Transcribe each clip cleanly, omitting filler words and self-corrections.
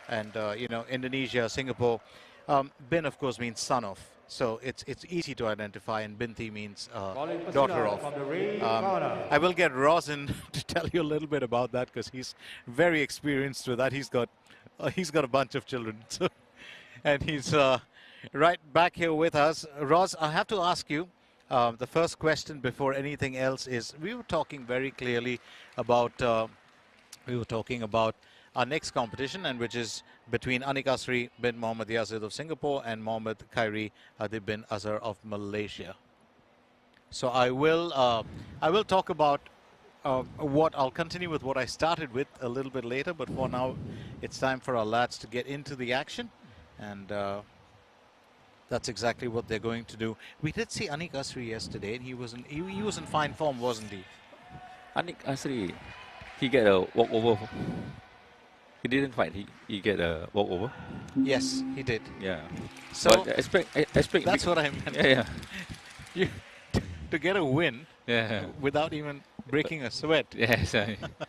and Indonesia, Singapore. Bin, of course, means son of, so it's easy to identify, and Binti means daughter of. I will get Roz in to tell you a little bit about that, because he's very experienced with that. He's got a bunch of children, so, and he's right back here with us. Roz, I have to ask you the first question before anything else is, we were talking very clearly about our next competition, and which is between ANIQ ASRI bin Mohammad Yazid of Singapore and Mohammad KHAIRI Adib bin Azhar of Malaysia. So I will talk about I'll continue with what I started with a little bit later, but for now it's time for our lads to get into the action, and that's exactly what they're going to do. We did see ANIQ ASRI yesterday, and he was in fine form, wasn't he? ANIQ ASRI, he get a walkover. He didn't fight. He get a walkover. Yes, he did. Yeah. So but expect that's what I meant. Yeah. To get a win. Yeah. Without even breaking a sweat. Yes.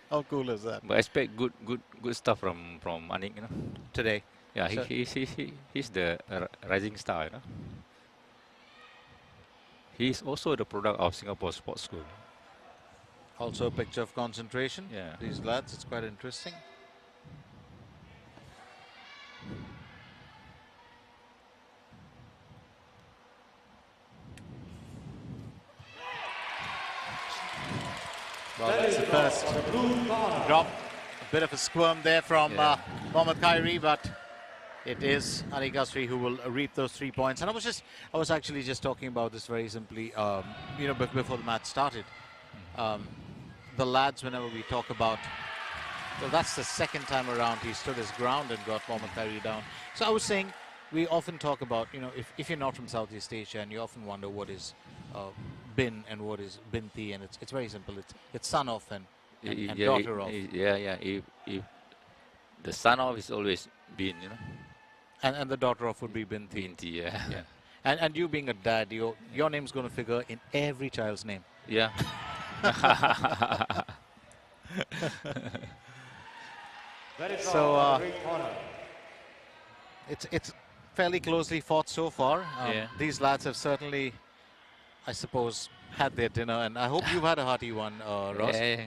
How cool is that? But expect good stuff from ANIQ, today. Yeah. So he's the rising star, He's also the product of Singapore Sports School. Also a picture of concentration. Yeah. These lads, it's quite interesting. Well, that's the first drop. A bit of a squirm there from Mohammad KHAIRI, but it is ANIQ ASRI who will reap those 3 points. And I was actually just talking about this very simply, before the match started. The lads, whenever we talk about, well, that's the second time around he stood his ground and got Mohammad KHAIRI down. So I was saying, we often talk about, if you're not from Southeast Asia, and you often wonder what is bin and what is binti, and it's very simple. It's son of and daughter of. If the son of is always bin, And the daughter of would be binti. Binti, yeah. And you being a dad, your name's going to figure in every child's name. Yeah. So it's fairly closely fought so far. These lads have certainly, I suppose, had their dinner, and I hope you've had a hearty one, Ross. Yeah.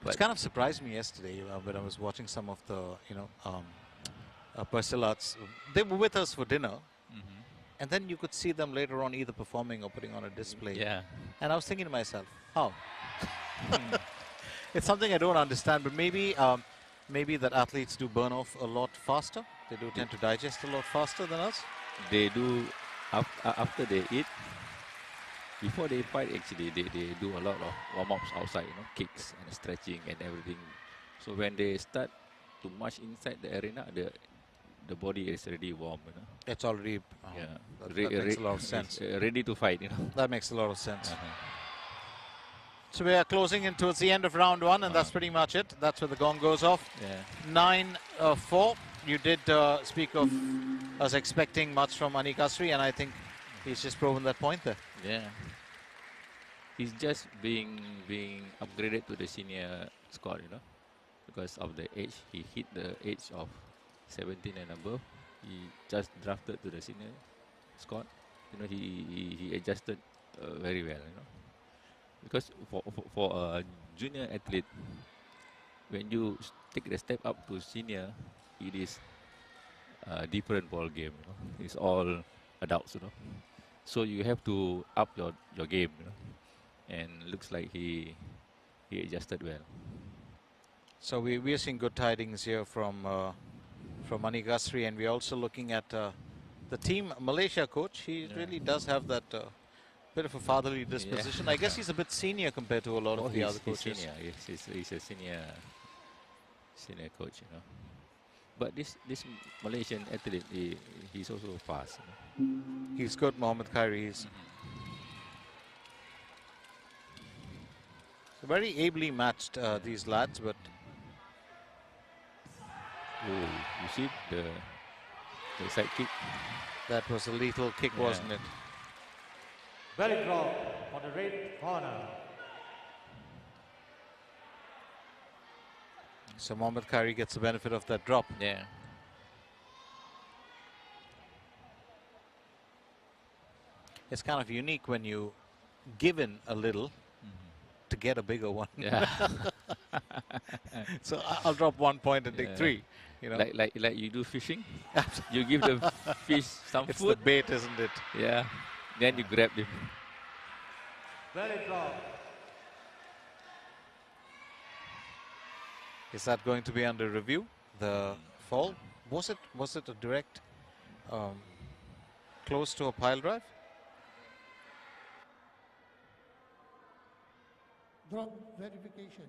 Which kind of surprised me yesterday when I was watching some of the, Persilats. They were with us for dinner, and then you could see them later on either performing or putting on a display. Yeah. And I was thinking to myself, how? It's something I don't understand, but maybe that athletes do burn off a lot faster. They do tend to digest a lot faster than us. They do, after they eat, before they fight, actually, they do a lot of warm-ups outside, kicks and stretching and everything. So when they start to march inside the arena, the body is already warm, It's already, that makes a lot of sense. Ready to fight, That makes a lot of sense. So we are closing in towards the end of round one, and that's pretty much it. That's where the gong goes off. 9-4. You did speak of us expecting much from ANIQ ASRI, and I think he's just proven that point there. Yeah. He's just being upgraded to the senior squad, because of the age. He hit the age of 17 and above. He just drafted to the senior squad. He adjusted very well, Because for a junior athlete, when you take the step up to senior, it is a different ball game. It's all adults, So you have to up your game, and looks like he adjusted well. So we are seeing good tidings here from ANIQ ASRI, and we're also looking at the Team Malaysia coach. He really does have that bit of a fatherly disposition. I guess he's a bit senior compared to a lot of the other coaches. He's a senior coach, But this Malaysian athlete, he's also fast. He's good, Mohammad KHAIRI. So very ably matched, these lads, but you see the side kick. That was a lethal kick, wasn't it? Belly drop on the red corner. So Mohammad Khairi gets the benefit of that drop. Yeah. It's kind of unique when you give in a little to get a bigger one. Yeah. So I'll drop 1 point and take Yeah. 3. You know, Like you do fishing. You give the fish some it's food. the bait, isn't it? Yeah. Then you grab him. Belly drop. Is that going to be under review? The fall, was it a direct close to a pile drive? Drop verification.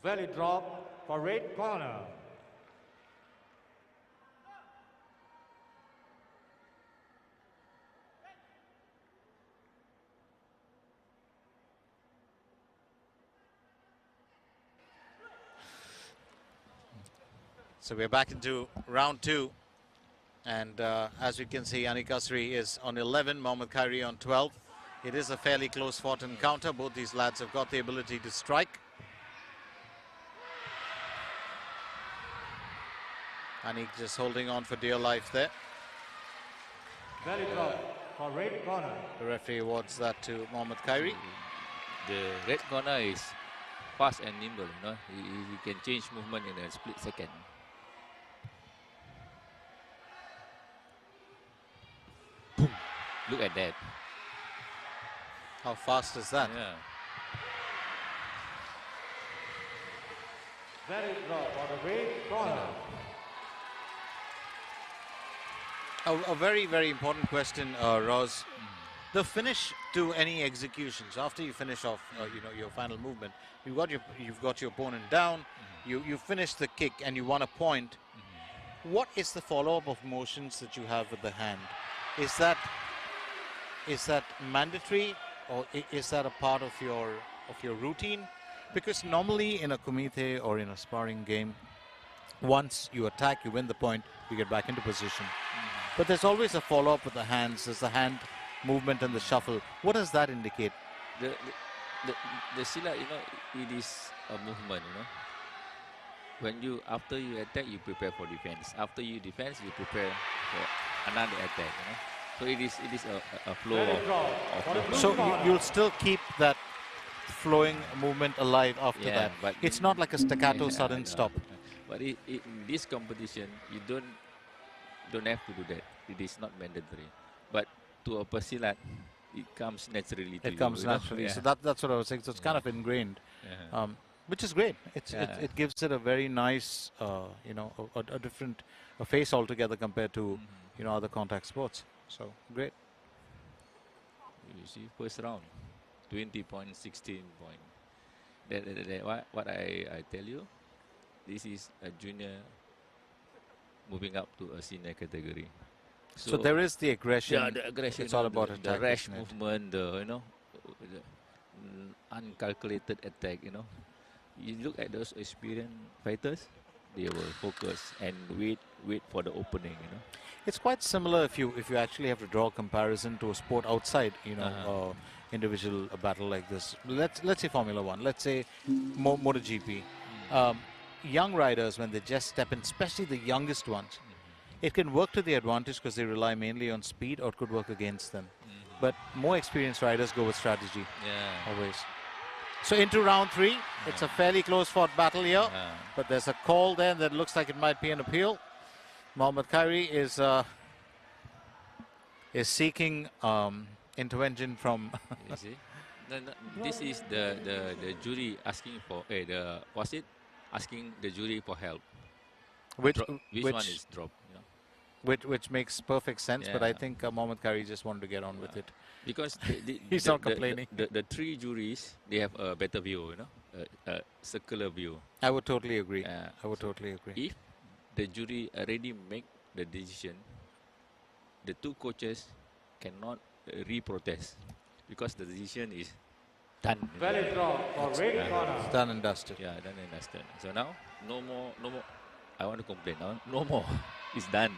Belly drop for red corner. So we're back into round 2. And as you can see, ANIQ ASRI is on 11, Mohammad Khairi on 12. It is a fairly close fought encounter. Both these lads have got the ability to strike. ANIQ just holding on for dear life there. Belly drop for red corner. The referee awards that to Mohammad Khairi. The red corner is fast and nimble. You know, he can change movement in a split second. Boom. Look at that. How fast is that? Yeah. Belly drop for the red corner. A very, very important question, Roz. The finish to any executions after you finish off, your final movement. You've got your opponent down. You finish the kick and you want a point. What is the follow-up of motions that you have with the hand? Is that mandatory, or is that a part of your routine? Because normally in a kumite or in a sparring game, once you attack, you win the point, you get back into position. But there's always a follow-up with the hands. There's the hand movement and the shuffle. What does that indicate? The silat, it is a movement, When after you attack, you prepare for defense. After you defense, you prepare for another attack, So it is a flow of movement. So you'll still keep that flowing movement alive after that. But it's not like a staccato sudden stop. But in this competition, you don't have to do that. It is not mandatory. But to a pesilat, it comes naturally to you. It comes naturally. Yeah. So that's what I was saying. So it's kind of ingrained, which is great. It gives it a very nice, a different face altogether compared to other contact sports. So great. You see, first round, 20 point, 16 point. What I tell you, this is a junior moving up to a senior category. So there is the aggression. Yeah, the aggression. It's all about attack. The rash movement, the uncalculated attack. You look at those experienced fighters, they will focus and wait for the opening. It's quite similar if you actually have to draw a comparison to a sport outside, individual battle like this. Let's say Formula One. Let's say MotoGP. Young riders, when they just step in, especially the youngest ones, it can work to their advantage because they rely mainly on speed, or it could work against them. But more experienced riders go with strategy. Yeah. Always. So into round 3, it's a fairly close fought battle here, but there's a call there that looks like it might be an appeal. Mohammad Khairi is seeking intervention from. You see, this is the jury asking for asking the jury for help. Which one is drop? Which makes perfect sense, but I Yeah. think Mohammad Khairi just wanted to get on with it. Because He's not complaining. The 3 juries, they have a better view, a circular view. I would totally agree. I would totally agree. If the jury already make the decision, the 2 coaches cannot re-protest because the decision is done. Valid draw for red corner. It's done and dusted. Yeah, done and dusted. So now, no more. I want to complain now. No more. It's done.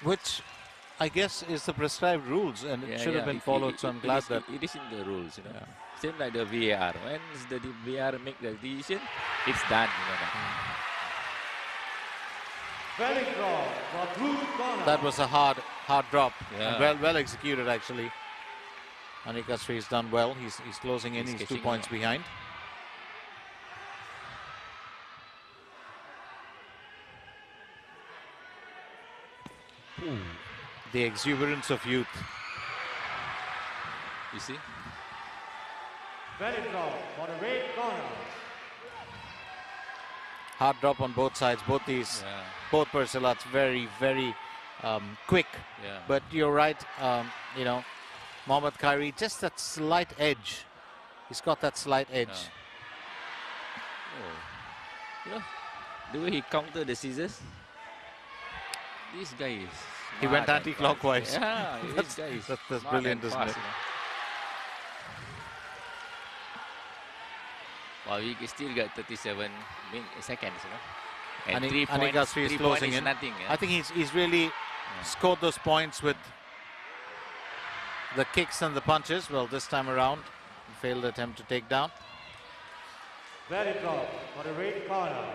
Which I guess is the prescribed rules, and it should have been followed. So I'm glad that it is in the rules. You know, same like the VAR. When the VAR make the decision, it's done. You know. Valid draw for blue corner. that was a hard drop. Yeah. And well executed actually. ANIQ ASRI has done well. He's closing in. He's 2 points behind. The exuberance of youth. You see? Valid draw for the red corner. Hard drop on both sides. Both these, both Persilats very quick. Yeah. But you're right. You know, Mohammad KHAIRI, just that slight edge. He's got that slight edge. Oh. You know, the way he countered the scissors. This guy is. He went smart and anti-clockwise. fast. Yeah, this guy is that's smart brilliant, and isn't fast, it? you know. Well, we still got 37 seconds, you know. And ANIQ ASRI is closing in. Nothing, yeah? I think he's really scored those points with the kicks and the punches. Well, this time around, failed attempt to take down. Valid draw for the red corner.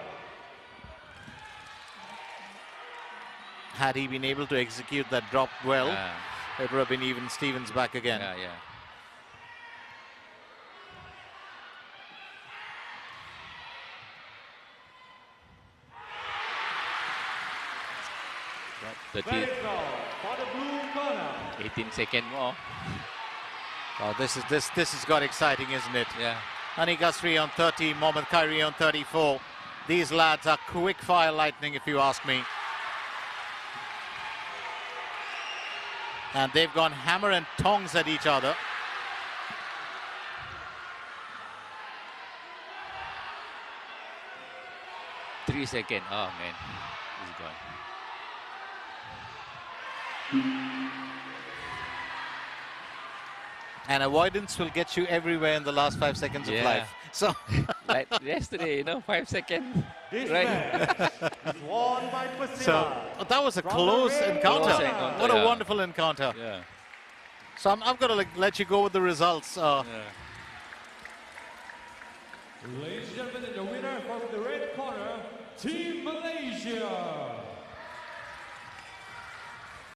Had he been able to execute that drop well, it would have been even Stevens back again. Yeah. Valid draw for the blue corner. 18 seconds more. Oh, this has got exciting, isn't it? Yeah. ANIQ ASRI on 30, Mohammad KHAIRI on 34. These lads are quick fire lightning, if you ask me. And they've gone hammer and tongs at each other. Three seconds. Oh man, he's gone. And avoidance will get you everywhere in the last 5 seconds of life. So, like yesterday, you know, 5 seconds. This Right. match is won by Pencak. so that was a close encounter. Close encounter, What a yeah. wonderful encounter. Yeah. So I'm going to let you go with the results. Ladies and gentlemen, the winner from the red corner, Team Malaysia.